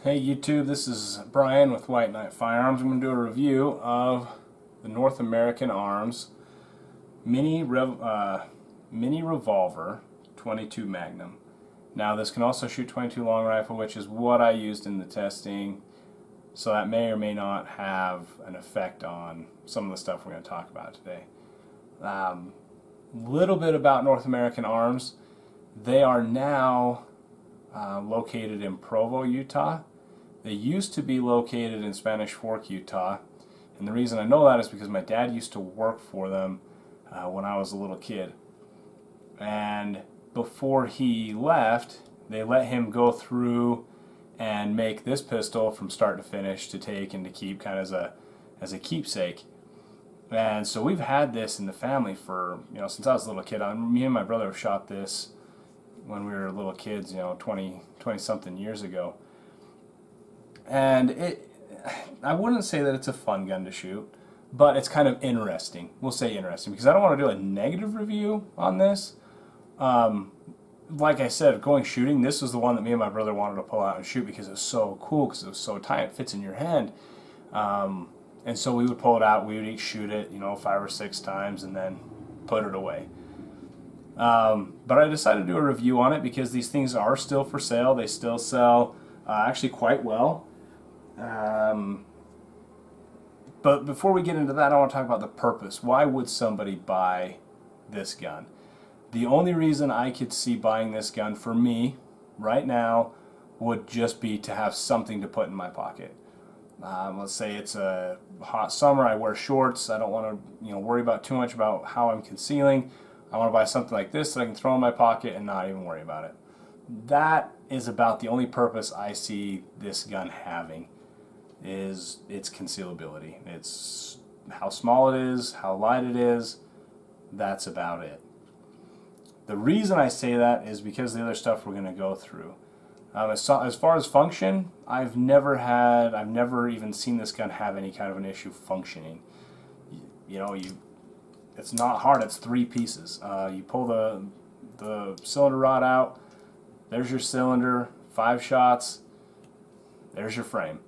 Hey YouTube, this is Brian with White Knight Firearms. I'm going to do a review of the North American Arms Mini Revolver 22 Magnum. Now this can also shoot 22 long rifle, which is what I used in the testing, so that may or may not have an effect on some of the stuff we're going to talk about today. Little bit about North American Arms. They are now located in Provo, Utah. They used to be located in Spanish Fork, Utah, and the reason I know that is because my dad used to work for them when I was a little kid. And before he left, they let him go through and make this pistol from start to finish to take and to keep, kind of as a keepsake. And so we've had this in the family for, since I was a little kid. Me and my brother have shot this when we were little kids, 20 something years ago. And I wouldn't say that it's a fun gun to shoot, but it's kind of interesting. We'll say interesting, because I don't want to do a negative review on this. Like I said, going shooting, this was the one that me and my brother wanted to pull out and shoot because it was so cool, because it was so tight, it fits in your hand. And so we would pull it out, we would each shoot it, 5 or 6 times, and then put it away. But I decided to do a review on it because these things are still for sale. They still sell actually quite well. But before we get into that, I want to talk about the purpose. Why would somebody buy this gun? The only reason I could see buying this gun for me right now would just be to have something to put in my pocket. Let's say it's a hot summer, I wear shorts, I don't want to worry about too much about how I'm concealing. I want to buy something like this that I can throw in my pocket and not even worry about it. That is about the only purpose I see this gun having, is its concealability. It's how small it is, how light it is, that's about it. The reason I say that is because of the other stuff we're going to go through. As far as function, I've never even seen this gun have any kind of an issue functioning. It's not hard, it's 3 pieces. You pull the cylinder rod out, there's your cylinder, 5 shots, there's your frame.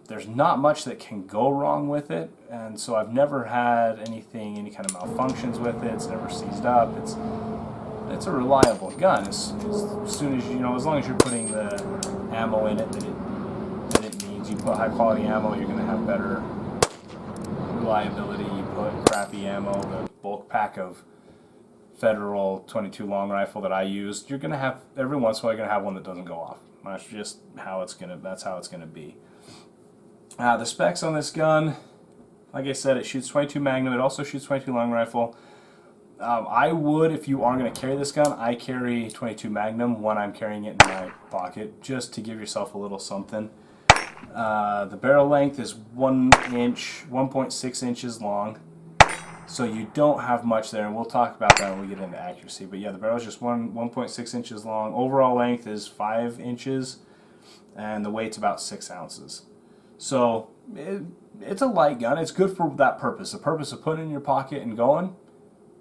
There's not much that can go wrong with it, and so I've never had any kind of malfunctions with it. It's never seized up. It's a reliable gun. As soon as as long as you're putting the ammo in it that it needs. You put high quality ammo, you're going to have better reliability. You put crappy ammo, the bulk pack of Federal 22 long rifle that I used, you're going to have, every once in a while, you're going to have one that doesn't go off. That's just how it's going to be. The specs on this gun, like I said, it shoots 22 Magnum. It also shoots 22 long rifle. I would, if you are going to carry this gun, I carry 22 Magnum when I'm carrying it in my pocket, just to give yourself a little something. The barrel length is 1.6 inches long, so you don't have much there, and we'll talk about that when we get into accuracy. But yeah, the barrel is just 1.6 inches long. Overall length is 5 inches, and the weight's about 6 ounces. So it's a light gun. It's good for that purpose. The purpose of putting it in your pocket and going,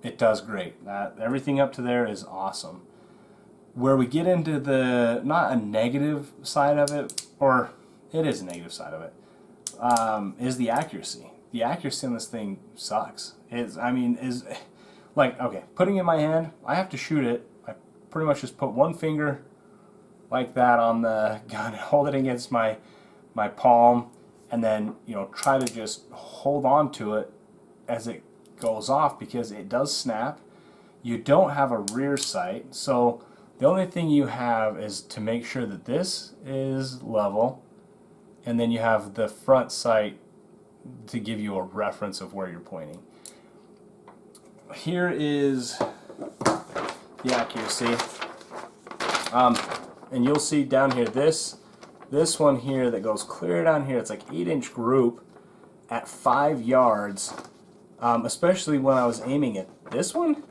it does great. Everything up to there is awesome. Where we get into the, not a negative side of it, or it is a negative side of it, is the accuracy. The accuracy on this thing sucks. Okay, putting it in my hand, I have to shoot it. I pretty much just put one finger like that on the gun, hold it against my palm, and then try to just hold on to it as it goes off, because it does snap. You don't have a rear sight, so the only thing you have is to make sure that this is level, and then you have the front sight to give you a reference of where you're pointing. Here is the accuracy, and you'll see down here this one here that goes clear down here. It's like 8-inch group at 5 yards, especially when I was aiming at this one,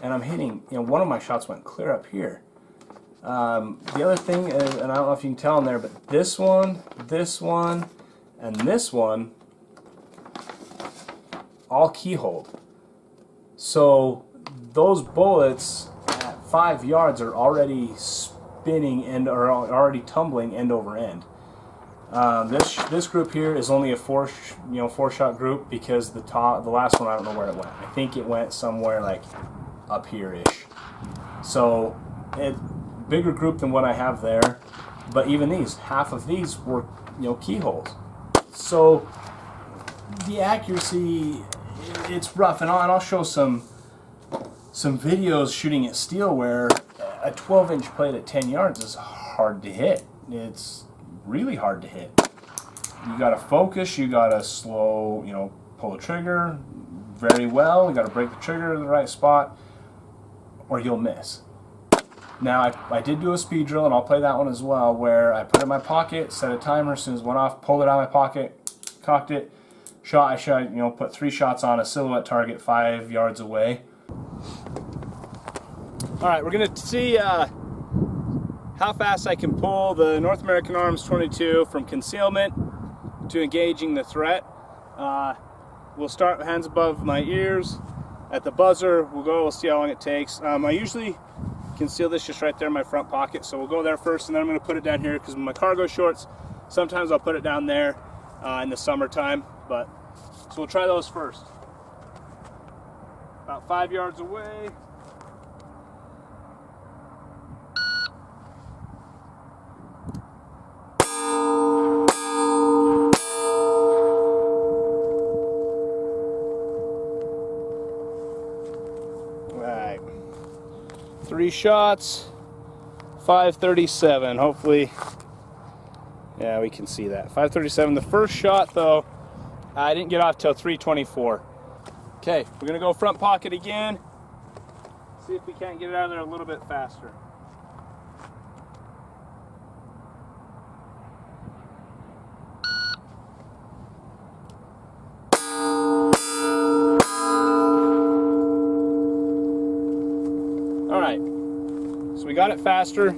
and I'm hitting, one of my shots went clear up here. The other thing is, and I don't know if you can tell in there, but this one, and this one, all keyholed. So those bullets at 5 yards are already spinning and are already tumbling end over end. This group here is only a four-shot group because the last one I don't know where it went. I think it went somewhere like up here-ish. So it's bigger group than what I have there. But even these, half of these were keyholes. So the accuracy, it's rough, and I'll show some videos shooting at steel where a 12-inch plate at 10 yards is hard to hit. It's really hard to hit. You got to focus, you got to slow, pull the trigger very well, you got to break the trigger in the right spot, or you'll miss. Now, I did do a speed drill, and I'll play that one as well, where I put it in my pocket, set a timer, as soon as it went off, pulled it out of my pocket, cocked it, shot. I shot, put 3 shots on a silhouette target 5 yards away. All right, we're going to see how fast I can pull the North American Arms 22 from concealment to engaging the threat. We'll start hands above my ears. At the buzzer, we'll see how long it takes. I usually conceal this just right there in my front pocket, so we'll go there first, and then I'm going to put it down here because with my cargo shorts, sometimes I'll put it down there in the summertime. So we'll try those first. About 5 yards away. Right. 3 shots, 537. Hopefully, yeah, we can see that. 537. The first shot, though, I didn't get off till 324. Okay, we're gonna go front pocket again. See if we can't get it out of there a little bit faster. All right, so we got it faster.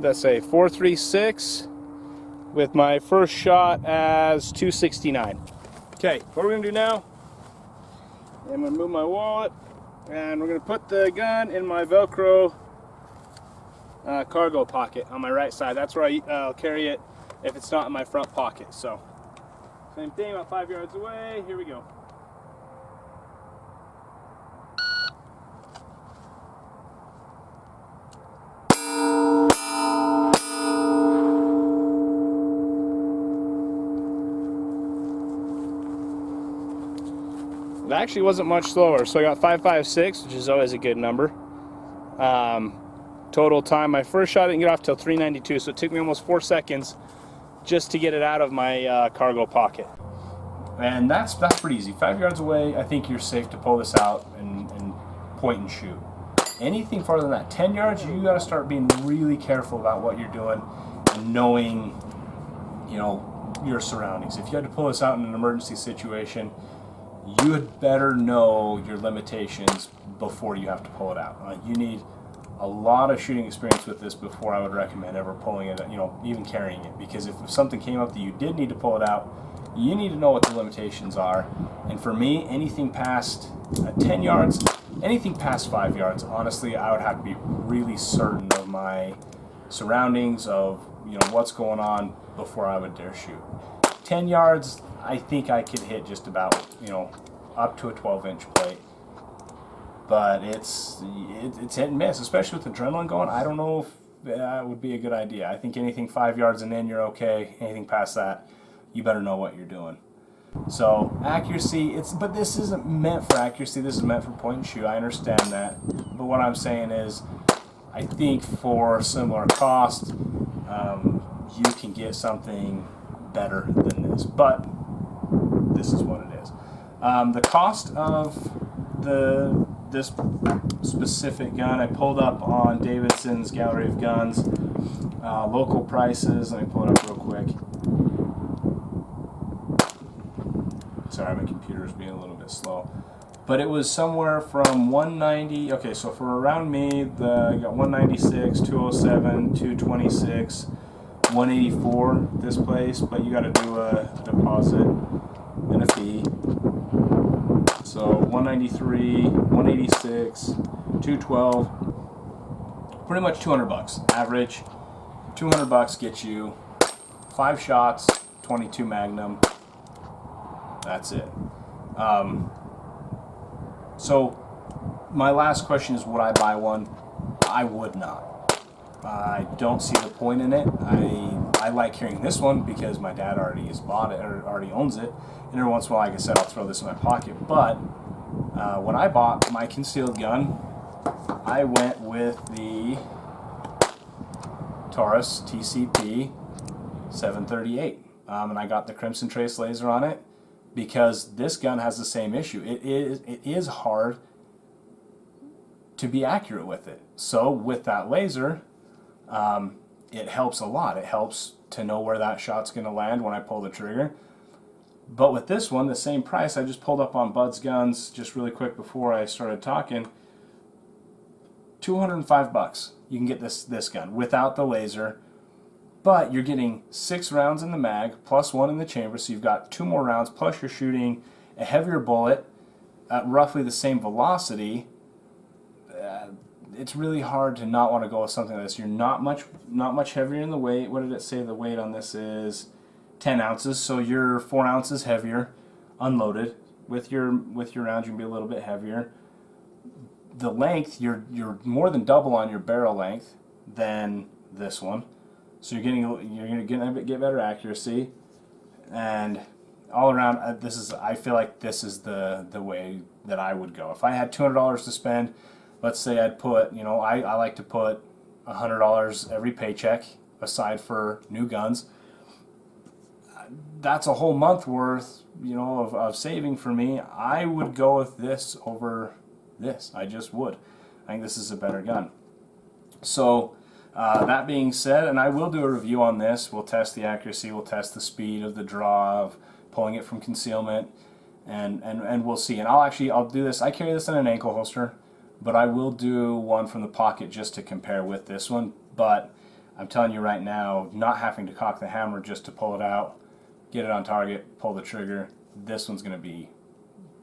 Let's say 436 with my first shot as 269. Okay, what we're gonna do now, I'm gonna move my wallet, and we're gonna put the gun in my Velcro cargo pocket on my right side. That's where I'll carry it if it's not in my front pocket. So, same thing, about 5 yards away. Here we go. It actually wasn't much slower, so I got 556, which is always a good number. Total time, my first shot didn't get off till 392, so it took me almost 4 seconds just to get it out of my cargo pocket. And that's pretty easy. 5 yards away, I think you're safe to pull this out and point and shoot. Anything farther than that, 10 yards, you got to start being really careful about what you're doing and knowing, your surroundings. If you had to pull this out in an emergency situation, you had better know your limitations before you have to pull it out. You need a lot of shooting experience with this before I would recommend ever pulling it, even carrying it. Because if something came up that you did need to pull it out, you need to know what the limitations are. And for me, anything past 10 yards, anything past 5 yards, honestly, I would have to be really certain of my surroundings, of what's going on before I would dare shoot. 10 yards, I think I could hit just about, up to a 12-inch plate. But it's hit and miss, especially with adrenaline going. I don't know if that would be a good idea. I think anything 5 yards and in, you're okay. Anything past that, you better know what you're doing. So accuracy, but this isn't meant for accuracy. This is meant for point and shoot. I understand that. But what I'm saying is, I think for similar cost, you can get something better than this. But this is what it is. The cost of this specific gun, I pulled up on Davidson's Gallery of Guns, local prices. Let me pull it up real quick. Sorry, my computer's being a little bit slow. But it was somewhere from 190. Okay, so for around me, you got 196, 207, 226, 184 this place, but you got to do a deposit and a fee. So 193, 186, 212, pretty much 200 bucks. Average, 200 bucks gets you 5 shots, 22 Magnum. That's it. So my last question is, would I buy one? I would not. I don't see the point in it. I like carrying this one because my dad already has bought it or already owns it. And every once in a while, like I said, I'll throw this in my pocket. But when I bought my concealed gun, I went with the Taurus TCP 738. And I got the Crimson Trace laser on it because this gun has the same issue. It is hard to be accurate with it. So with that laser, it helps a lot. It helps to know where that shot's going to land when I pull the trigger. But with this one, the same price, I just pulled up on Bud's Guns just really quick before I started talking. 205 bucks. You can get this gun without the laser, but you're getting 6 rounds in the mag plus 1 in the chamber, so you've got 2 more rounds, plus you're shooting a heavier bullet at roughly the same velocity. It's really hard to not want to go with something like this. You're not much heavier in the weight. What did it say the weight on this is? 10 ounces, so you're 4 ounces heavier unloaded. With your rounds, you can be a little bit heavier. The length, you're more than double on your barrel length than this one, so you're gonna get better accuracy, and all around I feel like this is the way that I would go if I had $200 to spend. Let's say I'd put, I like to put $100 every paycheck aside for new guns. That's a whole month worth, of saving for me. I would go with this over this. I just would. I think this is a better gun. So that being said, and I will do a review on this. We'll test the accuracy. We'll test the speed of the draw of pulling it from concealment, and we'll see. And I'll do this. I carry this in an ankle holster, but I will do one from the pocket just to compare with this one. But I'm telling you right now, not having to cock the hammer just to pull it out, get it on target, pull the trigger, this one's going to be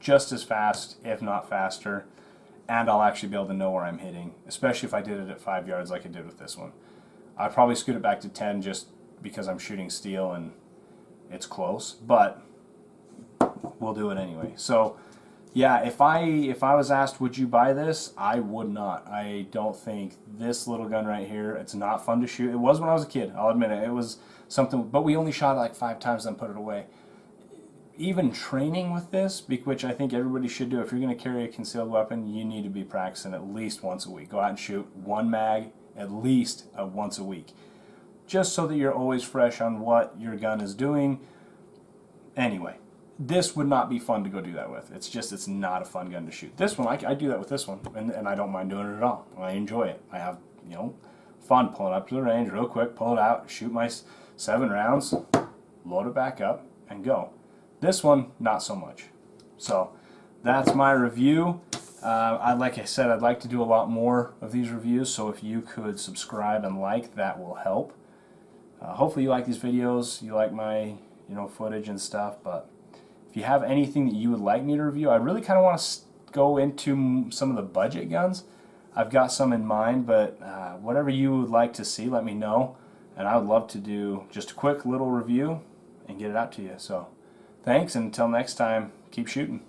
just as fast, if not faster, and I'll actually be able to know where I'm hitting, especially if I did it at 5 yards like I did with this one. I'd probably scoot it back to 10 just because I'm shooting steel and it's close, but we'll do it anyway. So yeah, if I was asked, would you buy this? I would not. I don't think this little gun right here, it's not fun to shoot. It was when I was a kid, I'll admit it. It was something, but we only shot it like 5 times and put it away. Even training with this, which I think everybody should do, if you're going to carry a concealed weapon, you need to be practicing at least once a week. Go out and shoot 1 mag at least once a week, just so that you're always fresh on what your gun is doing. Anyway, this would not be fun to go do that with. It's not a fun gun to shoot. This one, I do that with this one, and I don't mind doing it at all. I enjoy it. I have, fun pulling up to the range real quick, pull it out, shoot my 7 rounds, load it back up, and go. This one, not so much. So that's my review. Like I said, I'd like to do a lot more of these reviews, so if you could subscribe and like, that will help. Hopefully you like these videos, you like my footage and stuff, but if you have anything that you would like me to review, I really kind of want to go into some of the budget guns. I've got some in mind, but whatever you would like to see, let me know, and I would love to do just a quick little review and get it out to you. So thanks, and until next time, keep shooting.